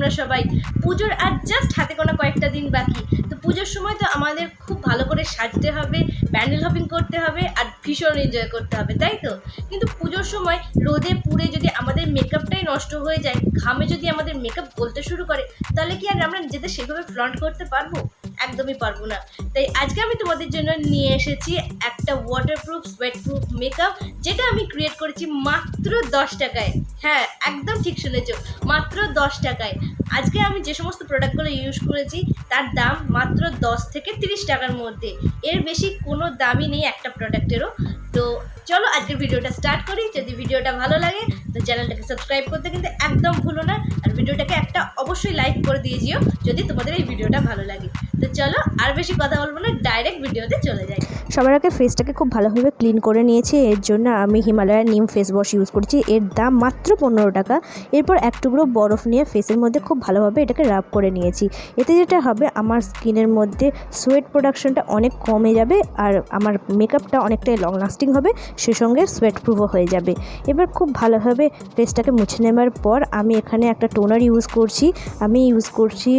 তোমরা সবাই? পুজোর আর জাস্ট হাতে গোনা কয়েকটা দিন বাকি। তো পুজোর সময় তো আমাদের খুব ভালো করে সাজতে হবে, প্যান্ডেল হপিং করতে হবে আর ভীষণ এনজয় করতে হবে, তাই তো? কিন্তু পুজোর সময় রোদে পুড়ে যদি আমাদের মেকআপটাই নষ্ট হয়ে যায়, ঘামে যদি আমাদের মেকআপ গলতে শুরু করে, তাহলে কি আর আমরা নিজেদের সেভাবে ফ্লন্ট করতে পারবো? একদমই পারবো না। তাই আজকে আমি তোমাদের জন্য নিয়ে এসেছি একটা ওয়াটারপ্রুফ সোয়েটপ্রুফ মেকআপ, যেটা আমি ক্রিয়েট করেছি মাত্র 10 টাকায়। হ্যাঁ, একদম ঠিক শুনেছো, মাত্র 10 টাকায়। আজকে আমি যে সমস্ত প্রোডাক্টগুলো ইউজ করেছি তার দাম মাত্র 10 থেকে 30 টাকার মধ্যে। এর বেশি কোনো দামই নেই একটা প্রোডাক্টেরও। তো চলো আজকের ভিডিওটা স্টার্ট করি। যদি ভিডিওটা ভালো লাগে তো চ্যানেলটাকে সাবস্ক্রাইব করতে কিন্তু একদম ভুলো না, আর ভিডিওটাকে একটা অবশ্যই লাইক করে দিয়ে যেও যদি তোমাদের এই ভিডিওটা ভালো লাগে। তো চলো আর বেশি কথা বলবো না, ডাইরেক্ট ভিডিওতে চলে যাই। সবার আগে ফেসটাকে খুব ভালোভাবে ক্লিন করে নিয়েছি। এর জন্য আমি হিমালয়ার নিম ফেস ওয়াশ ইউজ করছি। এর দাম মাত্র 15 টাকা। এরপর এক টুকরো বরফ নিয়ে ফেসের মধ্যে খুব ভালোভাবে এটাকে রাব করে নিয়েছি। এতে যেটা হবে, আমার স্কিনের মধ্যে সোয়েট প্রোডাকশনটা অনেক কমে যাবে আর আমার মেকআপটা অনেকটাই লং লাস্টিং হবে, সে সঙ্গে সোয়েট প্রুফও হয়ে যাবে। এবার খুব ভালোভাবে ফেসটাকে মুছে নেওয়ার পর আমি এখানে একটা টোনার ইউজ করছি। আমি ইউজ করছি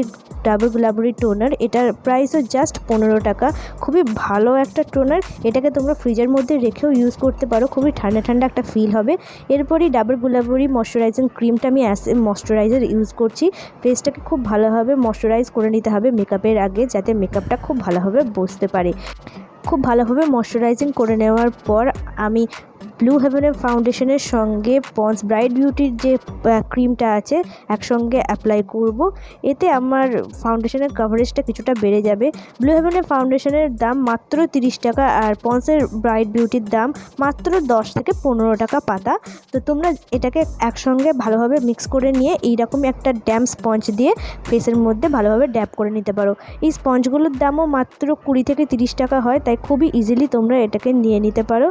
ডাবল গুলাবরি টোনার। এটার প্রাইসও জাস্ট 15 টাকা। খুবই ভালো একটা টোনার। এটাকে তোমরা ফ্রিজের মধ্যে রেখেও ইউজ করতে পারো, খুবই ঠান্ডা ঠান্ডা একটা ফিল হবে। এরপরই ডাবল গুলাবরি ময়শ্চারাইজিং ক্রিমটা আমি অ্যাজ এ ময়শ্চারাইজার ইউজ করছি। ফেসটাকে খুব ভালোভাবে ময়শ্চারাইজ করে নিতে হবে মেকআপের আগে, যাতে মেকআপটা খুব ভালোভাবে বসতে পারে। খুব ভালোভাবে ময়শ্চারাইজিং করে নেওয়ার পর আমি ব্লু হেভেনের ফাউন্ডেশনের সঙ্গে পন্স ব্রাইট বিউটির যে ক্রিমটা আছে একসঙ্গে অ্যাপ্লাই করব। এতে আমার ফাউন্ডেশনের কভারেজটা কিছুটা বেড়ে যাবে। ব্লু হেভেনের ফাউন্ডেশনের দাম মাত্র 30 টাকা আর পন্সের ব্রাইট বিউটির দাম মাত্র 10 থেকে 15 টাকা পাতা। তো তোমরা এটাকে একসঙ্গে ভালোভাবে মিক্স করে নিয়ে এইরকমই একটা ড্যাম স্পঞ্জ দিয়ে ফেসের মধ্যে ভালোভাবে ড্যাপ করে নিতে পারো। এই স্পঞ্জগুলোর দামও মাত্র 20 থেকে 30 টাকা হয়, তাই খুবই ইজিলি তোমরা এটাকে নিয়ে নিতে পারো।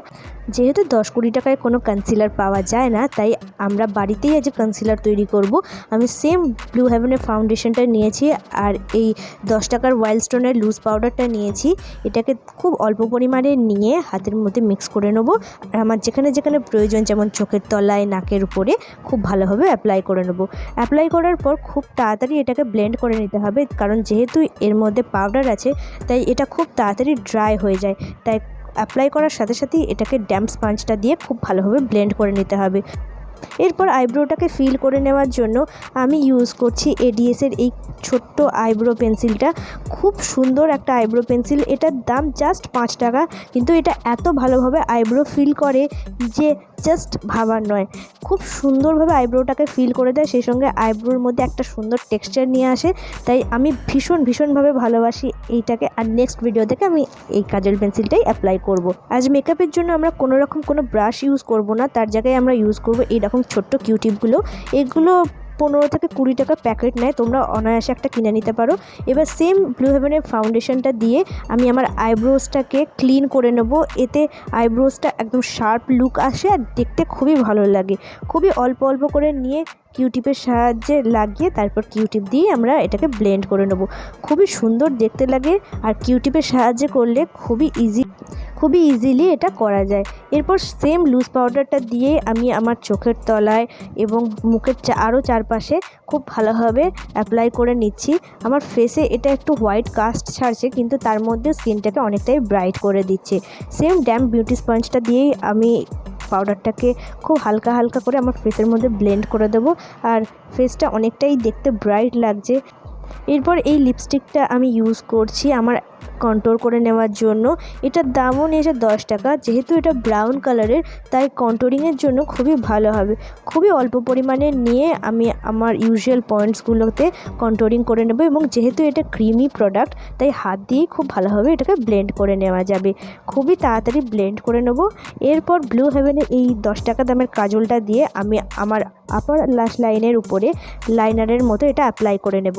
যেহেতু 10-20 টাকায় কোনো কনসিলার পাওয়া যায় না, তাই আমরা বাড়িতেই আজ কনসিলার তৈরি করব। আমি সেম ব্লু হেভেনের ফাউন্ডেশনটা নিয়েছি আর এই 10 টাকার ওয়াইল্ড স্টোনের লুজ পাউডারটা নিয়েছি। এটাকে খুব অল্প পরিমাণে নিয়ে হাতের মধ্যে মিক্স করে নেবো। আর আমার যেখানে যেখানে প্রয়োজন, যেমন চোখের তলায়, নাকের উপরে খুব ভালোভাবে অ্যাপ্লাই করে নেবো। অ্যাপ্লাই করার পর খুব তাড়াতাড়ি এটাকে ব্লেন্ড করে নিতে হবে, কারণ যেহেতু এর মধ্যে পাউডার আছে তাই এটা খুব তাড়াতাড়ি ড্রাই হয়ে যায়। তাই অ্যাপ্লাই করার সাথে সাথেই এটাকে ড্যাম্প স্পঞ্জটা দিয়ে খুব ভালোভাবে ব্লেন্ড করে নিতে হবে। এরপর আইব্রোটাকে ফিল করে নেওয়ার জন্য আমি ইউজ করছি এডিএসের এই ছোট্ট আইব্রো পেন্সিলটা। খুব সুন্দর একটা আইব্রো পেন্সিল। এটার দাম জাস্ট 5 টাকা, কিন্তু এটা এত ভালোভাবে আইব্রো ফিল করে যে জাস্ট ভাবার নয়। খুব সুন্দরভাবে আইব্রোটাকে ফিল করে দেয়, সেই সঙ্গে আইব্রোর মধ্যে একটা সুন্দর টেক্সচার নিয়ে আসে। তাই আমি ভীষণভাবে ভালোবাসি এইটাকে। আর নেক্সট ভিডিও থেকে আমি এই কাজল পেন্সিলটাই অ্যাপ্লাই করব। আজ মেকআপের জন্য আমরা কোনো ব্রাশ ইউজ করব না, তার জায়গায় আমরা ইউজ করব এইরকম ছোট্ট কিউটিপগুলো। এগুলো 15 থেকে 20 টাকা প্যাকেট নেয়, তোমরা অনায়াসে একটা কিনে নিতে পারো। এবার সেম ব্লু হেভেনের ফাউন্ডেশনটা দিয়ে আমি আমার আইব্রোসটাকে ক্লিন করে নেব। এতে আইব্রোসটা একদম শার্প লুক আসে আর দেখতে খুবই ভালো লাগে। খুবই অল্প করে নিয়ে কিউটিপের সাহায্যে লাগিয়ে তারপর কিউটিপ দিয়ে আমরা এটাকে ব্লেন্ড করে নেব। খুবই সুন্দর দেখতে লাগে আর কিউটিপের সাহায্যে করলে খুবই ইজিলি এটা করা যায়। এরপর সেম লুজ পাউডারটা দিয়ে আমি আমার চোখের তলায় এবং মুখের আরও চারপাশে খুব ভালোভাবে অ্যাপ্লাই করে নিচ্ছি। আমার ফেসে এটা একটু হোয়াইট কাস্ট ছাড়ছে, কিন্তু তার মধ্যে স্কিনটাকে অনেকটাই ব্রাইট করে দিচ্ছে। সেম ড্যাম বিউটি স্পঞ্জটা দিয়েই আমি পাউডারটাকে খুব হালকা করে আমার ফেসের মধ্যে ব্লেন্ড করে দেবো আর ফেসটা অনেকটাই দেখতে ব্রাইট লাগছে। এরপর এই লিপস্টিকটা আমি ইউজ করছি আমার কন্ট্রোল করে নেওয়ার জন্য। এটার দামও নিয়েছে 10 টাকা। যেহেতু এটা ব্রাউন কালারের, তাই কন্ট্রোলিংয়ের জন্য খুবই ভালো হবে। খুবই অল্প পরিমাণে নিয়ে আমি আমার ইউজুয়াল পয়েন্টসগুলোতে কন্ট্রোলিং করে নেব, এবং যেহেতু এটা ক্রিমি প্রোডাক্ট তাই হাত দিয়েই খুব ভালোভাবে এটাকে ব্লেন্ড করে নেওয়া যাবে। খুবই তাড়াতাড়ি ব্লেন্ড করে নেব। এরপর ব্লু হেভেনের এই 10 টাকা দামের কাজলটা দিয়ে আমি আমার আপার লাশ লাইনের উপরে লাইনারের মতো এটা অ্যাপ্লাই করে নেব।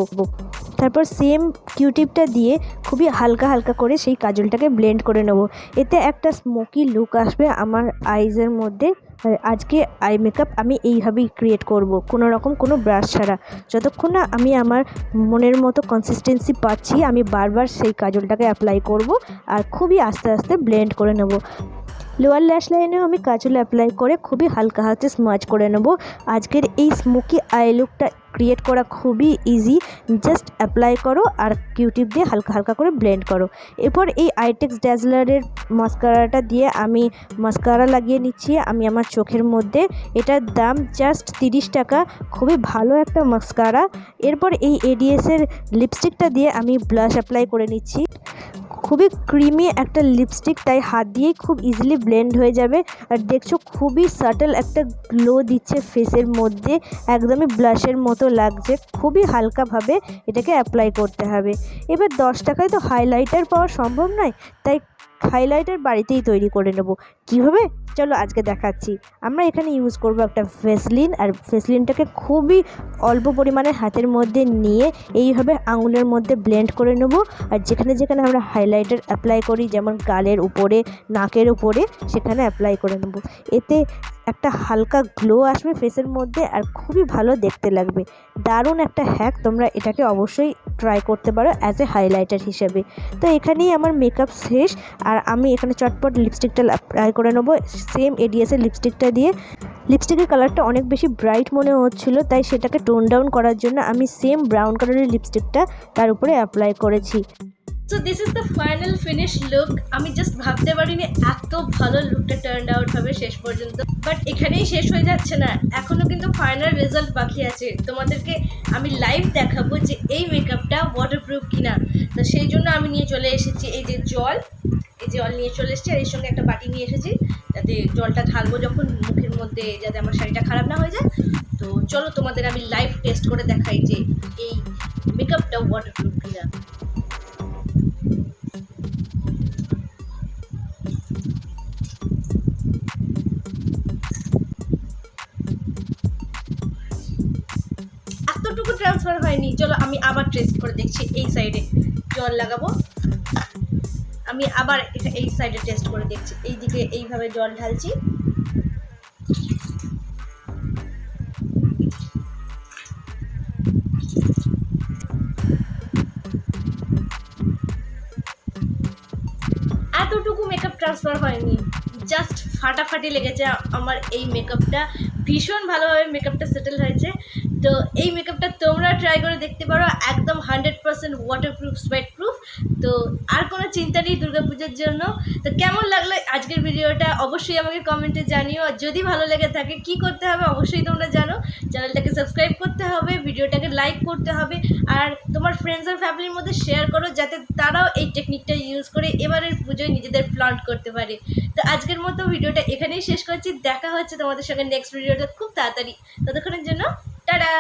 তারপর সেম কিউটিপটা দিয়ে খুবই হালকা করে সেই কাজলটাকে ব্লেন্ড করে নেব। এতে একটা স্মোকি লুক আসবে আমার আইজের মধ্যে। আজকে আই মেকআপ আমি এইভাবেই ক্রিয়েট করব, কোনো ব্রাশ ছাড়া। যতক্ষণ না আমি আমার মনের মতো কনসিস্টেন্সি পাচ্ছি, আমি বারবার সেই কাজলটাকে অ্যাপ্লাই করব আর খুবই আস্তে ব্লেন্ড করে নেব। লোয়ার ল্যাশ লাইনেও আমি কাজল অ্যাপ্লাই করে খুবই হালকা হাতে স্মাচ করে নেব। আজকের এই স্মোকি আই লুকটা ক্রিয়েট করা খুবই ইজি, জাস্ট অ্যাপ্লাই করো আর কিউটিপ দিয়ে হালকা হালকা করে ব্লেন্ড করো। এরপর এই আইটেক্স ড্যাজলারের মাস্কারাটা দিয়ে আমি মাস্কারা লাগিয়ে নিচ্ছি আমি আমার চোখের মধ্যে। এটার দাম জাস্ট 30 টাকা, খুবই ভালো একটা মাস্কারা। এরপর এই এডিএসের লিপস্টিকটা দিয়ে আমি ব্লাশ অ্যাপ্লাই করে নিচ্ছি। খুবই ক্রিমি একটা লিপস্টিক, তাই হাত দিয়েই খুব ইজিলি ব্লেন্ড হয়ে যাবে। আর দেখছো খুবই সাটল একটা গ্লো দিচ্ছে ফেসের মধ্যে, একদমই ব্লাশের মতো লাগছে। খুবই হালকাভাবে এটাকে অ্যাপ্লাই করতে হবে। এবার 10 টাকায় তো হাইলাইটার পাওয়া সম্ভব নয়, তাই হাইলাইটার বাড়িতেই তৈরি করে নেব। কীভাবে চলো আজকে দেখাচ্ছি। আমরা এখানে ইউজ করব একটা ভেসলিন, আর ভেসলিনটাকে খুবই অল্প পরিমাণে হাতের মধ্যে নিয়ে এইভাবে আঙুলের মধ্যে ব্লেন্ড করে নেব। আর যেখানে যেখানে আমরা হাইলাইটার অ্যাপ্লাই করি, যেমন গালের উপরে, নাকের উপরে, সেখানে অ্যাপ্লাই করে নেব। এতে একটা হালকা গ্লো আসবে ফেসের মধ্যে আর খুবই ভালো দেখতে লাগবে। দারুণ একটা হ্যাক, তোমরা এটাকে অবশ্যই ট্রাই করতে পারো অ্যাজ এ হাইলাইটার হিসেবে। তো এখানেই আমার মেকআপ শেষ, আর আমি এখানে চটপট লিপস্টিকটা অ্যাপ্লাই করে নেবো সেম এডিএসের লিপস্টিকটা দিয়ে। লিপস্টিকের কালারটা অনেক বেশি ব্রাইট মনে হচ্ছিলো, তাই সেটাকে টোন ডাউন করার জন্য আমি সেম ব্রাউন কালারের লিপস্টিকটা তার উপরে অ্যাপ্লাই করেছি। So this is the final finish look. আমি জাস্ট ভাবতে পারিনি এত ভালো লুকটা টার্ন আউট হবে শেষ পর্যন্ত। বাট এখানেই শেষ হয়ে যাচ্ছে না, এখনও কিন্তু ফাইনাল রেজাল্ট বাকি আছে। তোমাদেরকে আমি লাইভ দেখাবো যে এই মেকআপটা ওয়াটারপ্রুফ কিনা। তো সেই জন্য আমি নিয়ে চলে এসেছি এই যে জল, এই জল নিয়ে চলে এসেছি, আর এর সঙ্গে একটা বাটি নিয়ে এসেছি যাতে জলটা ঢালবো যখন মুখের মধ্যে, যাতে আমার শাড়িটা খারাপ না হয়ে যায়। তো চলো তোমাদের আমি লাইভ টেস্ট করে দেখাই যে এই মেকআপটা ওয়াটারপ্রুফ কিনা। এতটুকু ট্রান্সফার হয়নি। চলো আমি আবার টেস্ট করে দেখছি। এই সাইডে জল লাগাবো, আমি আবার এই সাইডে টেস্ট করে দেখছি। এই দিকে এইভাবে জল ঢালছি, এতটুকু মেকআপ ট্রান্সফার হয়নি, জাস্ট ফাটাফাটি লেগেছে আমার এই মেকআপটা। ভীষণ ভালোভাবে মেকআপটা সেটেল হয়েছে। তো এই মেকআপটা তোমরা ট্রাই করে দেখতে পারো, একদম 100% ওয়াটারপ্রুফ, সোয়েট প্রুফ। তো আর কোনো চিন্তা নেই দুর্গাপুজোর জন্য। তো কেমন লাগলো আজকের ভিডিওটা অবশ্যই আমাকে কমেন্টে জানিও। আর যদি ভালো লেগে থাকে কি করতে হবে অবশ্যই তোমরা জানো, চ্যানেলটাকে সাবস্ক্রাইব করতে হবে, ভিডিওটাকে লাইক করতে হবে, আর তোমার ফ্রেন্ডস আর ফ্যামিলির মধ্যে শেয়ার করো যাতে তারাও এই টেকনিকটা ইউজ করে এবারের পুজোয় নিজেদের প্ল্যান করতে পারে। তো আজকের মতো ভিডিওটা এখানেই শেষ করছি। দেখা হচ্ছে তোমাদের সঙ্গে নেক্সট ভিডিওটা খুব তাড়াতাড়ি। ততক্ষণের জন্য টাটা।